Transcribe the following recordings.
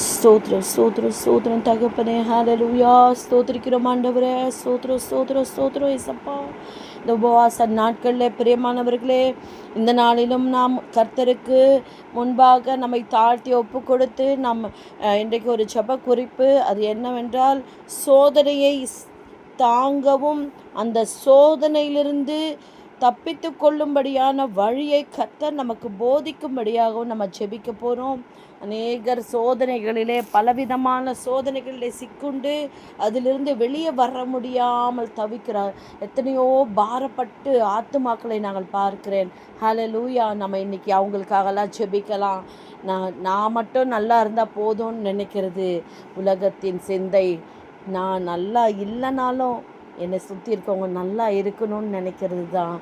ஸ்தோத்திரம் ஸ்தோத்திரம் ஸ்தோத்திரம் தகப்பனே, ஹalleluya. ஸ்தோத்திரிக்கிறோம் ஆண்டவரே. ஸ்தோத்திரம் ஸ்தோத்திரம் ஸ்தோத்திரம் இயேசப்பா. இந்த உபவாச நாட்களில் பிரியமானவர்களே, இந்த நாளிலும் நாம் கர்த்தருக்கு முன்பாக நம்மை தாழ்த்தி ஒப்பு கொடுத்து இன்றைக்கு ஒரு ஜெப குறிப்பு. அது என்னவென்றால், சோதனையை தாங்கவும் அந்த சோதனையிலிருந்து தப்பித்து கொள்ளும்படியான வழியை கர்த்தர் நமக்கு போதிக்கும்படியாகவும் நம்ம ஜெபிக்க போகிறோம். அநேகர் சோதனைகளிலே, பலவிதமான சோதனைகளிலே சிக்குண்டு அதிலிருந்து வெளியே வர முடியாமல் தவிக்கிறார். எத்தனையோ பாரப்பட்டு ஆத்துமாக்களை நாங்கள் பார்க்கிறேன். ஹல்லேலூயா. நம்ம இன்னைக்கு அவங்களுக்காகலாம் ஜெபிக்கலாம். நான் மட்டும் நல்லா இருந்தால் போதும்னு நினைக்கிறது உலகத்தின் சிந்தை. நான் நல்லா இல்லைனாலும் என்னை சுற்றி இருக்கவங்க நல்லா இருக்கணும்னு நினைக்கிறது தான்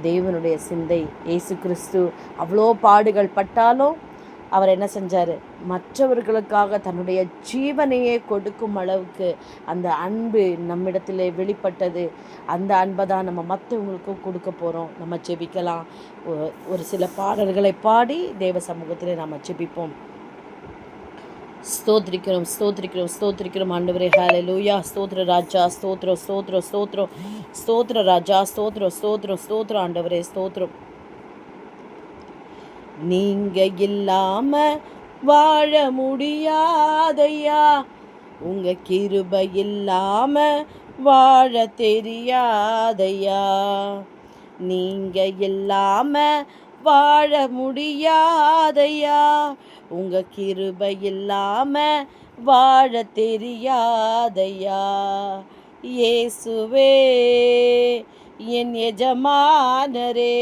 தேவனுடைய சிந்தை. இயேசு கிறிஸ்து அவ்வளோ பாடுகள் பட்டாலும் அவர் என்ன செஞ்சார்? மற்றவர்களுக்காக தன்னுடைய ஜீவனையே கொடுக்கும் அளவுக்கு அந்த அன்பு நம்மிடத்தில் வெளிப்பட்டது. அந்த அன்பை தான் நம்ம மற்றவங்களுக்கும் கொடுக்க போகிறோம். நம்ம ஜெபிக்கலாம். ஒரு சில பாடல்களை பாடி தேவ சமூகத்தில் நம்ம ஜெபிப்போம். ஸ்தோத்திரிக்கிறோம் ஸ்தோத்திரிக்கிறோம் ஸ்தோத்திரிக்கிறோம் ஆண்டவரே. ஹல்லேலூயா. ஸ்தோத்திர ராஜா, ஸ்தோத்திரம் ஸ்தோத்திரம் ஸ்தோத்திரம் ஸ்தோத்திர ராஜா, ஸ்தோத்திரம் ஸ்தோத்திரம் ஸ்தோத்திரம் ஆண்டவரே, ஸ்தோத்திரம். நீங்க இல்லாம வாழ முடியாதையா, உங்க கிருபை இல்லாம வாழ தெரியாதையா. நீங்க இல்லாம வாழ முடியாதையா, உங்க கிருபை இல்லாம வாழ தெரியாதையா. இயேசுவே என் எஜமானரே,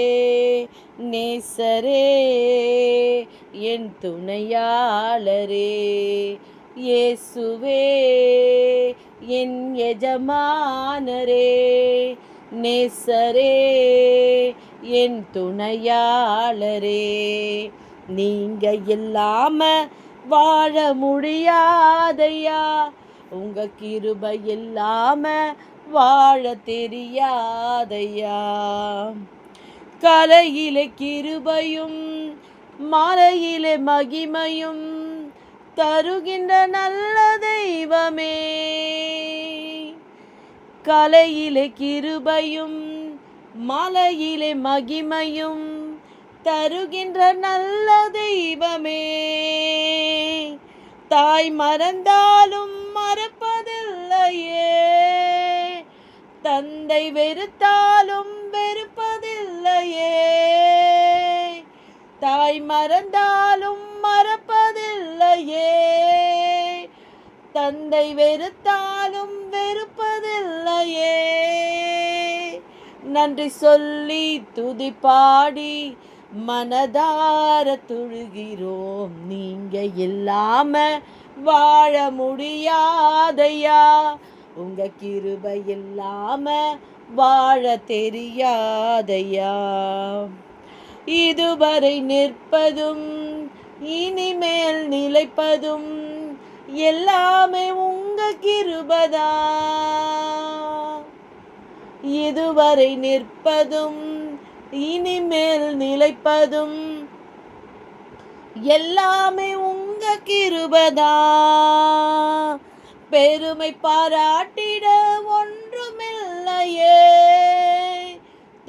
நேசரே என் துணையாளரே. இயேசுவே என் எஜமானரே, நேசரே என் துணையாளரே. நீங்க இல்லாம வாழ முடியாதையா, உங்க கிருபை இல்லாம வாழ தெரியாதையா. கலையிலே கிருபையும் மாலையிலே மகிமையும் தருகின்ற நல்ல தெய்வமே. கலையிலே கிருபையும் மாலையிலே மகிமையும் தருகின்ற நல்ல தெய்வமே. தாய் மறந்தாலும் மறப்பதில்லையே, தந்தை வெறுத்தாலும் வெறுப்பதில்லையே. தாய் மறந்தாலும் மறப்பதில்லையே, தந்தை வெறுத்தாலும் வெறுப்பதில்லையே. நன்றி சொல்லி துதி பாடி மனதார தொழுகிறோம். நீங்க இல்லாம வாழ முடியாதையா, உங்க கிருபை இல்லாம வாழ தெரியாதையா. இதுவரை நிற்பதும் இனிமேல் நிலைப்பதும் எல்லாமே உங்க கிருபைதான். இதுவரை நிற்பதும் இனிமேல் நிலைப்பதும் எல்லாமே உங்க கிருபைதான். பெருமை பாராட்டிட ஒன்றுமில்லையே,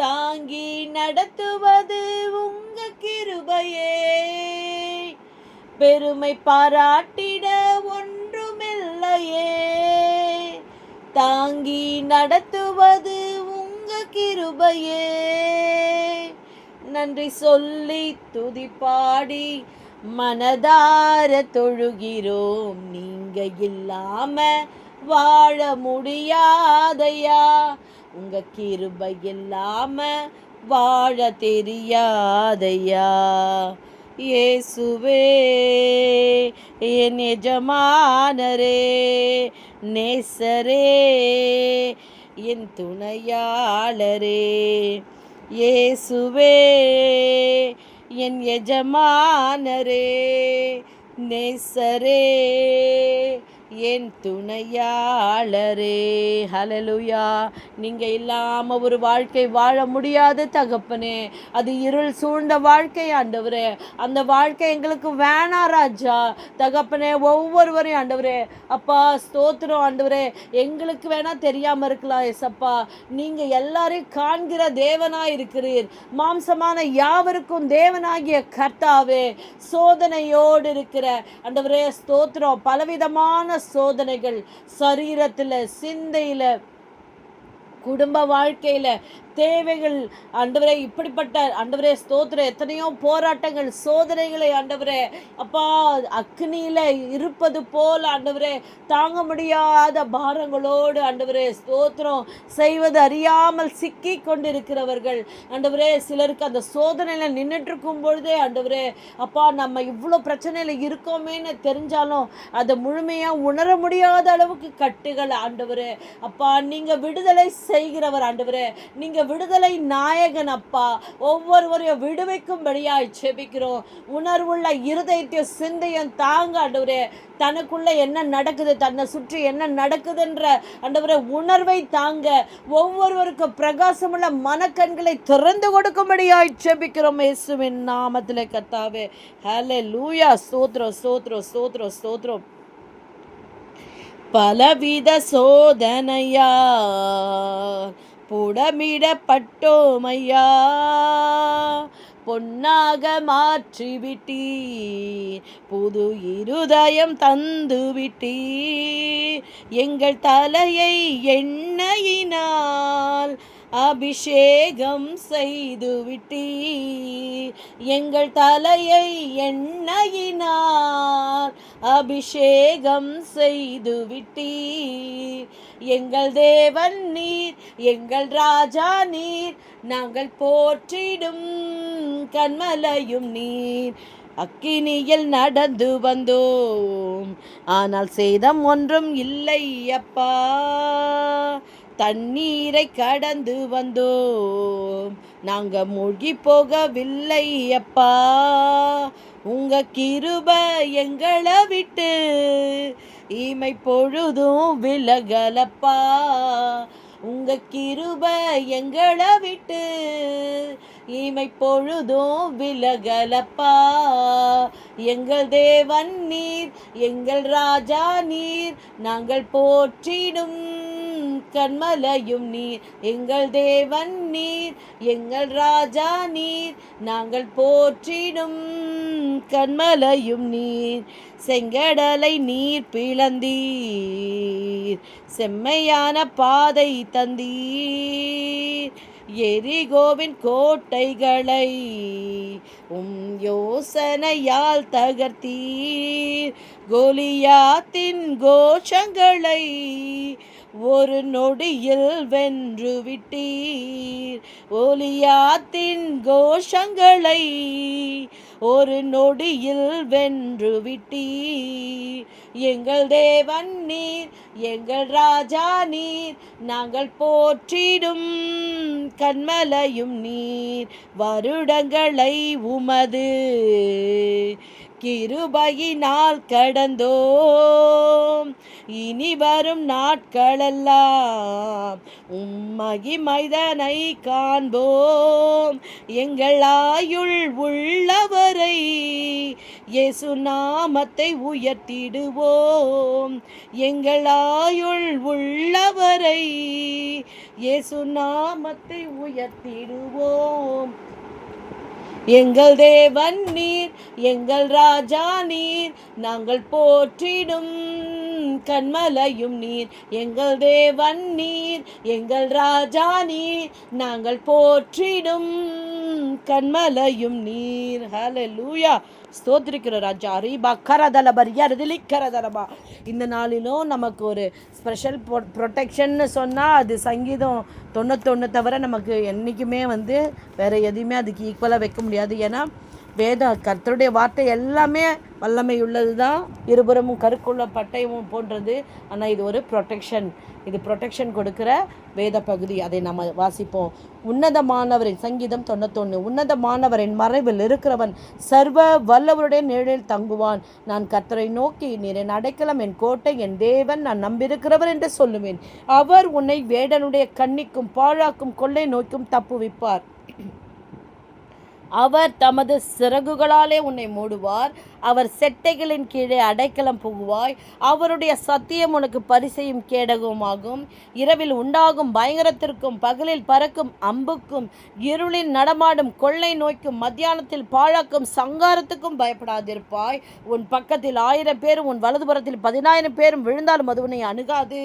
தாங்கி நடத்துவது உங்க கிருபையே. பெருமை பாராட்டிட ஒன்றுமில்லையே, தாங்கி நடத்துவது உங்க கிருபையே. நன்றி சொல்லி துதி பாடி மனதார தொழுகிறோம். நீங்க இல்லாம வாழ முடியாதையா, உங்க கிருபை இல்லாம வாழ தெரியாதையா. இயேசுவே என் எஜமானரே, நேசரே என் துணையாளரே. இயேசுவே என் எஜமானரே, நேசரே என் துணையாளரே. ஹல்லேலூயா. நீங்க இல்லாம ஒரு வாழ்க்கை வாழ முடியாது தகப்பனே. அது இருள் சூழ்ந்த வாழ்க்கை ஆண்டவரே. அந்த வாழ்க்கை எங்களுக்கு வேணாம் ராஜா தகப்பனே. ஒவ்வொருவரையும் ஆண்டவரே அப்பா ஸ்தோத்திரம் ஆண்டவரே. எங்களுக்கு வேணா தெரியாம இருக்கலாம் ஏசப்பா, நீங்க எல்லாரையும் காண்கிற தேவனா இருக்கிறீர். மாம்சமான யாவருக்கும் தேவனாகிய கர்த்தாவே, சோதனையோடு இருக்கிற ஆண்டவரே ஸ்தோத்திரம். பலவிதமான சோதனைகள் சரீரத்தில், சிந்தையில், குடும்ப வாழ்க்கையில், தேவைகள் ஆண்டவரே, இப்படிப்பட்ட ஆண்டவரே ஸ்தோத்திரம் எத்தனையோ போராட்டங்கள், சோதனைகளை ஆண்டவரே அப்பா அக்னியில இருப்பது போல் ஆண்டவரே தாங்க முடியாத பாரங்களோடு ஆண்டவரே ஸ்தோத்திரம் செய்வது அறியாமல் சிக்கி கொண்டிருக்கிறவர்கள் ஆண்டவரே. சிலருக்கு அந்த சோதனையில் நின்றுட்டு இருக்கும் பொழுதே ஆண்டவரே அப்பா நம்ம இவ்வளோ பிரச்சனையில் இருக்கோமேன்னு தெரிஞ்சாலும் அதை முழுமையாக உணர முடியாத அளவுக்கு கட்டுகள் ஆண்டவரே அப்பா. நீங்கள் விடுதலை செய்கிறவர் ஆண்டவரே. நீங்கள் விடுதலை நாயகன் அப்பா. ஒவ்வொருவரையும் விடுவிக்கும்படியாய் செபிக்கிறோம். உணர்வுள்ள இருதயத்தையும் சிந்தையும் தாங்க ஆண்டவரே. தனக்குள்ள என்ன நடக்குது, தன்னை சுற்றி என்ன நடக்குதுன்ற ஆண்டவரே உணர்வை தாங்க. ஒவ்வொருவருக்கும் பிரகாசமுள்ள மனக்கண்களை திறந்து கொடுக்கும்படியாய் செபிக்கிறோம் இயேசுவின் நாமத்திலே கர்த்தாவே. ஹல்லேலூயா. ஸ்தோத்திரம் ஸ்தோத்திரம் ஸ்தோத்திரம் ஸ்தோத்திரம். பலவித சோதனையா புடமிடப்பட்டோமையா, பொன்னாக மாற்றிவிட்டீர், புது இருதயம் தந்துவிட்டீர். எங்கள் தலையை எண்ணெயினால் அபிஷேகம் செய்துவிட்டீர். எங்கள் தலையை எண்ணெயினால் அபிஷேகம் செய்துவிட்டீர். எங்கள் தேவன் நீர், எங்கள் ராஜா நீர், நாங்கள் போற்றிடும் கன்மலையும் நீர். அக்கினியில் நடந்து வந்தோம், ஆனால் சேதம் ஒன்றும் இல்லை அப்பா. தண்ணீரை கடந்து வந்தோம், நாங்க மூழ்கி போகவில்லை அப்பா. உங்க கிருபை எங்களை விட்டு இமை பொழுதும் விலகலப்பா. உங்க கிருபை எங்களை விட்டு இமை பொழுதும் விலகலப்பா. எங்கள் தேவன் நீர், எங்கள் ராஜா நீர், நாங்கள் போற்றிடும் கன்மலையும் நீர். எங்கள் தேவன் நீர், எங்கள் ராஜா நீர், நாங்கள் போற்றிடும் கன்மலையும் நீர். செங்கடலை நீர் பிளந்தீர், செம்மையான பாதை தந்தீர். எரிகோவின் கோட்டைகளை யோசனையால் தகர்த்தீர். கோலியாத்தின் கோஷங்களை ஒரு நொடியில் வென்று விட்டீர். கோலியாத்தின் கோஷங்களை ஒரு நொடியில் வென்று விட்டீர். எங்கள் தேவன் நீர், எங்கள் ராஜா நீர், நாங்கள் போற்றிடும் கன்மலையும் நீர். வருடங்களை உமது கிருபையினால் கடந்தோம், இனி வரும் நாட்களெல்லாம் மகிமைதனை காண்போம். எங்கள் ஆயுள் உள்ளவரை இயேசு நாமத்தை உயர்த்திடுவோம். எங்கள் ஆயுள் உள்ளவரை இயேசு நாமத்தை உயர்த்திடுவோம். எங்கள் தேவன் நீர், எங்கள் ராஜா நீர், நாங்கள் போற்றிடும் கன்மலையும் நீர். எங்கள் தேவன் நீர், எங்கள் ராஜா நீர், நாங்கள் போற்றிடும் கன்மலையும் நீர். ஹல்லேலூயா. ஸ்தோத்திரிக்கிற ராஜா. ரீபா கரதலபரியா ரிலிக்கரதலபா. இந்த நாளிலும் நமக்கு ஒரு ஸ்பெஷல் ப்ரொடெக்ஷன்னு சொன்னால் அது சங்கீதம் 91 தவிர நமக்கு என்றைக்குமே வேறு எதையுமே அதுக்கு ஈக்குவலாக வைக்க முடியாது. ஏன்னா கர்த்தருடைய வார்த்தை எல்லாமே வல்லமை உள்ளது தான், இருபுறமும் கருக்குள்ள பட்டயமும் போன்றது. ஆனால் இது ஒரு ப்ரொடெக்ஷன், இது ப்ரொடெக்ஷன் கொடுக்குற வேத பகுதி. அதை நம்ம வாசிப்போம். உன்னதமானவரின் சங்கீதம் 91. உன்னதமானவரின் மறைவில் இருக்கிறவன் சர்வ வல்லவருடைய நிழலில் தங்குவான். நான் கர்த்தரை நோக்கி, நீர் என் அடைக்கலம், என் கோட்டை, என் தேவன், நான் நம்பியிருக்கிறவர் என்று சொல்லுவேன். அவர் உன்னை வேடனுடைய கண்ணிக்கும் பாழாக்கும் கொள்ளை நோய்க்கும் தப்புவிப்பார். அவர் தமது சிறகுகளாலே உன்னை மூடுவார். அவர் செட்டைகளின் கீழே அடைக்கலம் புகுவாய். அவருடைய சத்தியம் உனக்கு பரிசையும் கேடகமாகும். இரவில் உண்டாகும் பயங்கரத்திற்கும் பகலில் பறக்கும் அம்புக்கும் இருளில் நடமாடும் கொள்ளை நோய்க்கும் மத்தியானத்தில் பாழாக்கும் சங்காரத்துக்கும் பயப்படாதிருப்பாய். உன் பக்கத்தில் 1000 பேரும் உன் வலதுபுறத்தில் 10,000 பேரும் விழுந்தாலும் அது உன்னை அணுகாது.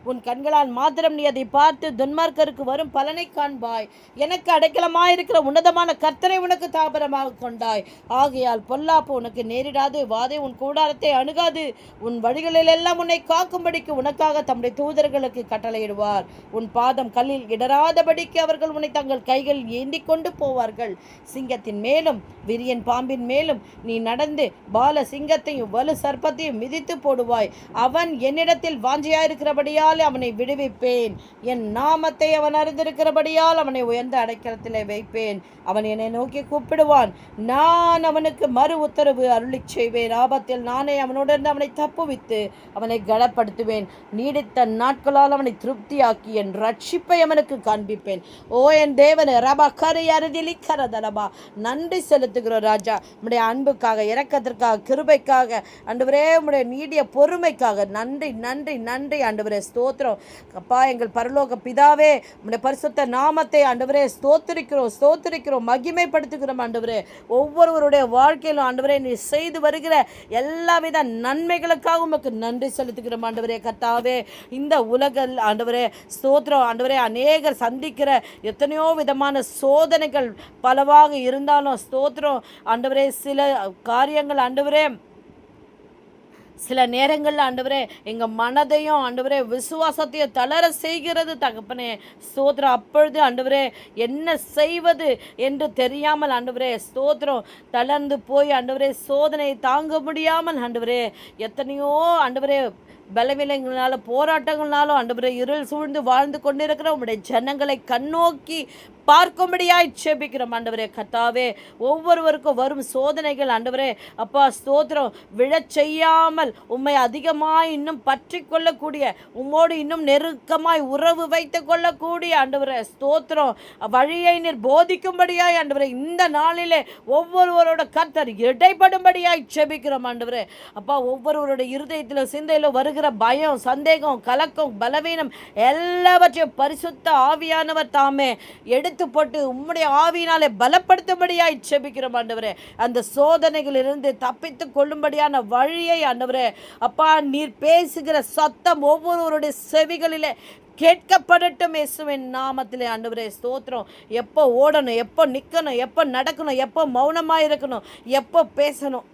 உன் கண்களால் மாத்திரம் நீ அதை பார்த்து துன்மார்க்கருக்கு வரும் பலனை காண்பாய். எனக்கு அடைக்கலமாயிருக்கிற உன்னதமான கர்த்தரை உனக்கு தாபரமாக கொண்டாய். ஆகையால் பொல்லாப்பு உனக்கு நேரிடாது, வாதை உன் கூடாரத்தை அணுகாது. உன் வழிகளில் எல்லாம் உன்னை காக்கும்படிக்கு உனக்காக தம்முடைய தூதர்களுக்கு கட்டளையிடுவார். உன் பாதம் கல்லில் இடராதபடிக்கு அவர்கள் உன்னை தங்கள் கைகள் ஏந்தி கொண்டு போவார்கள். சிங்கத்தின் மேலும் விரியன் பாம்பின் மேலும் நீ நடந்து பால சிங்கத்தையும் வலு சர்ப்பத்தையும் மிதித்து போடுவாய். அவன் என்னிடத்தில் வாஞ்சியாயிருக்கிறபடியால் அவனை விடுவிப்பேன். என் நாமத்தை அவன் அறிந்திருக்கிறபடியால் அவனை உயர்ந்த அடைக்கலத்திலே வைப்பேன். அவன் என்னை நோக்கி கூப்பிடுவான், நான் அவனுக்கு மறு உத்தரவு அருளி செய்வேன். ஆபத்தில் நானே அவனுடன் அவனை தப்புவித்து அவனை கனப்படுத்துவேன். நீடித்த நாட்களால் அவனை திருப்தியாக்கி என் ரட்சிப்பை அவனுக்கு காண்பிப்பேன். ஓ என் தேவனே, ரபா கரை அறுதிலி கரதலபா, நன்றி செலுத்துகிறோம் ராஜா. உம்முடைய அன்புக்காக, இரக்கத்திற்காக, கிருபைக்காக, ஆண்டவரே உம்முடைய நீடிய பொறுமைக்காக நன்றி நன்றி நன்றி ஆண்டவரே. ஸ்தோத்திரம் அப்பா. எங்கள் பரலோக பிதாவே, உம்முடைய பரிசுத்த நாமத்தை ஆண்டவரே ஸ்தோத்திரிக்கிறோம், ஸ்தோத்திரிக்கிறோம், மகிமைப்படுத்துகிறோம் ஆண்டவரே. ஒவ்வொருவருடைய வாழ்க்கையிலும் ஆண்டவரே நீ செய்து வருகிற எல்லாவித நன்மைகளுக்காக உமக்கு நன்றி செலுத்துகிறோம் ஆண்டவரே. கர்த்தாவே, இந்த உலகில் ஆண்டவரே ஸ்தோத்திரம் ஆண்டவரே, அநேகர் சந்திக்கிற எத்தனையோ விதமான சோதனைகள் பலவாக இருந்தாலும் ஸ்தோத்திரம் ஆண்டவரே, சில காரியங்கள் ஆண்டவரே சில நேரங்களில் ஆண்டவரே எங்கள் மனதையும் ஆண்டவரே விசுவாசத்தையும் தளர செய்கிறது தகப்பனே. ஸ்தோத்திரம். அப்பொழுது ஆண்டவரே என்ன செய்வது என்று தெரியாமல் ஆண்டவரே ஸ்தோத்திரம் தளர்ந்து போய் ஆண்டவரே சோதனை தாங்க முடியாமல் ஆண்டவரே எத்தனையோ ஆண்டவரே பலவீனங்களால போராட்டங்களாலும் ஆண்டவரே இருள் சூழ்ந்து வாழ்ந்து கொண்டிருக்கிற உம்முடைய ஜனங்களை கண்ணோக்கி பார்க்கும்படியாய் செபிக்கிறோம் ஆண்டவரே. கர்த்தாவே, ஒவ்வொருவருக்கும் வரும் சோதனைகள் ஆண்டவரே அப்பா ஸ்தோத்திரம் விழச் செய்யாமல் உம்மை அதிகமாய் இன்னும் பற்றி கொள்ளக்கூடிய, உம்மோடு இன்னும் நெருக்கமாய் உறவு வைத்து கொள்ளக்கூடிய ஆண்டவரே ஸ்தோத்திரம் வழியை நீர் போதிக்கும்படியாய் ஆண்டவரே இந்த நாளிலே ஒவ்வொருவரோட கர்த்தர் இடைப்படும்படியாய் செபிக்கிறோம் ஆண்டவரே. அப்பா, ஒவ்வொருவரோட இருதயத்தில் சிந்தையில் வருகிற பயம், சந்தேகம், கலக்கம், பலவீனம் எல்லாவற்றையும் பரிசுத்த ஆவியானவர் தாமே எடுத்து போட்டு உம்முடைய ஆவியினாலே பலப்படுத்தும்படியாய் செபிக்கிறோம் ஆண்டவரே. அந்த சோதனைகளிலிருந்து தப்பித்து கொள்ளும்படியான வழியை ஆண்டவரே அப்பா நீர் பேசுகிற சத்தம் ஒவ்வொருவருடைய செவிகளிலே கேட்கப்படட்டும் இயேசுவின் நாமத்திலே ஆண்டவரே. ஸ்தோத்திரம். எப்போ ஓடணும், எப்போ நிற்கணும், எப்போ நடக்கணும், எப்போ மௌனமாக இருக்கணும், எப்போ பேசணும்,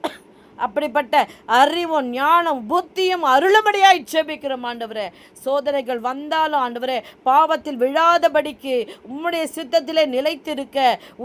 அப்படிப்பட்ட அறிவும் ஞானம் புத்தியும் அருளும்படியாய் செபிக்கிறோம் ஆண்டவரே. சோதனைகள் வந்தாலும் ஆண்டவரே பாவத்தில் விழாதபடிக்கு உம்முடைய சித்தத்திலே நிலைத்திருக்க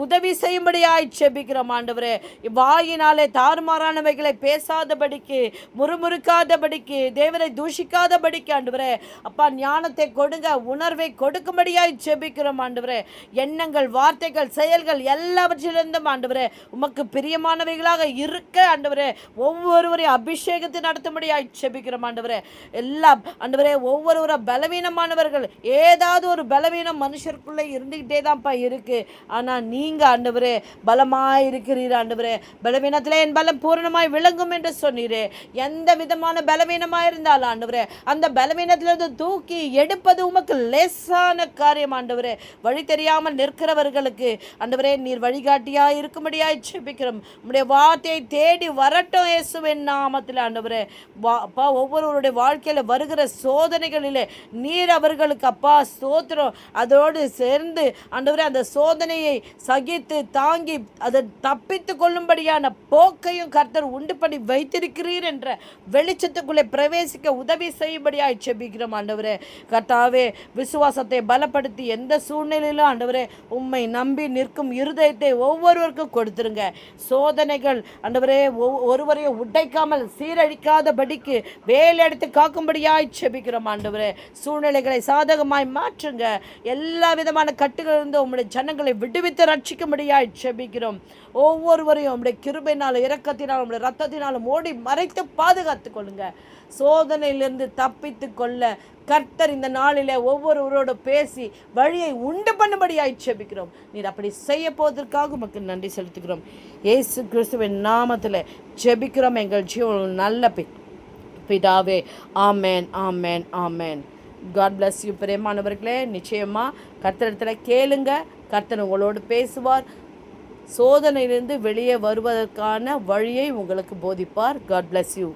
உதவி செய்யும்படியாய் செபிக்கிறோம் ஆண்டவரே. வாயினாலே தாறுமாறானவைகளை பேசாதபடிக்கு, முறுமுறுக்காதபடிக்கு, தேவனை தூஷிக்காதபடிக்கு ஆண்டவரே அப்பா ஞானத்தை கொடுங்க, உணர்வை கொடுக்கும்படியாய் செபிக்கிறோம் ஆண்டவரே. எண்ணங்கள், வார்த்தைகள், செயல்கள் எல்லாவற்றிலிருந்தும் ஆண்டவரே உமக்கு பிரியமானவைகளாக இருக்க ஆண்டவரே ஒவ்வொருவரையும் அபிஷேகத்தை நடத்தும்படியாய் செபிக்கிறோம் ஆண்டவரே. எல்லாம் ஆண்டவரே ஒவ்வொருவர பலவீனமானவர்கள், ஏதாவது ஒரு பலவீனம் மனுஷருக்குள்ளே இருந்துக்கிட்டே தான்ப்பா இருக்கு. ஆனால் நீங்கள் ஆண்டவரே பலமாய் இருக்கிறீர் ஆண்டவரே. பலவீனத்திலே என் பலம் பூரணமாய் விளங்கும் என்று சொன்னீரே. எந்த விதமான பலவீனமாக இருந்தாலும் ஆண்டவரே அந்த பலவீனத்திலிருந்து தூக்கி எடுப்பது உமக்கு லேசான காரியம் ஆண்டவரே. வழி தெரியாமல் நிற்கிறவர்களுக்கு ஆண்டவரே நீர் வழிகாட்டியாய் இருக்கும்படியாய் செபிக்கிறோம். உம்முடைய வார்த்தையை தேடி வரட்டும் மாறட்டும் இயேசுவின் நாமத்தில் ஆண்டவரே. அப்பா, ஒவ்வொருவருடைய வாழ்க்கையில் வருகிற சோதனைகளிலே நீர் அவர்களுக்கு அப்பா ஸ்தோத்திரம் அதோடு சேர்ந்து ஆண்டவரே அந்த சோதனையை சகித்து தாங்கி அதை தப்பித்து கொள்ளும்படியான போக்கையும் கர்த்தர் உண்டு பண்ணி வைத்திருக்கிறீர் என்ற வெளிச்சத்துக்குள்ளே பிரவேசிக்க உதவி செய்யும்படியாய் செபிக்கிறோம் ஆண்டவரே. கர்த்தாவே, விசுவாசத்தை பலப்படுத்தி எந்த சூழ்நிலையிலும் ஆண்டவரே உம்மை நம்பி நிற்கும் இருதயத்தை ஒவ்வொருவருக்கும் கொடுத்துருங்க. சோதனைகள் ஆண்டவரே ஒருவரையும் உடைக்காமல் சீரழிக்காதபடிக்கு வேலையெடுத்து காக்கும்படியாய் செபிக்கிறோம் ஆண்டவரே. சூழ்நிலைகளை சாதகமாய் மாற்றுங்க. எல்லா விதமான கட்டுகளிலிருந்து உம்முடைய ஜனங்களை விடுவித்து ரட்சிக்கும்படியாய் செபிக்கிறோம். ஒவ்வொருவரையும் உம்முடைய கிருபையினாலும் இரக்கத்தினாலும் உம்முடைய ரத்தத்தினாலும் ஓடி மறைத்து பாதுகாத்து கொள்ளுங்க. சோதனையிலிருந்து தப்பித்து கொள்ள கர்த்தர் இந்த நாளிலே ஒவ்வொருவரோடு பேசி வழியை உண்டு பண்ணும்படியாய் செபிக்கிறோம். நீர் அப்படி செய்ய போவதற்காக உமக்கு நன்றி செலுத்துகிறோம். இயேசு கிறிஸ்துவின் நாமத்தில் ஜெபிக்கிறோம் எங்கள் ஜீவன் நல்ல பிதாவே. ஆமேன், ஆமேன், ஆமேன். God bless you. பிரியமானவர்களே, நிச்சயமாக கர்த்தரிடத்தில் கேளுங்க. கர்த்தர் உங்களோடு பேசுவார். சோதனையிலிருந்து வெளியே வருவதற்கான வழியை உங்களுக்கு போதிப்பார். God bless you.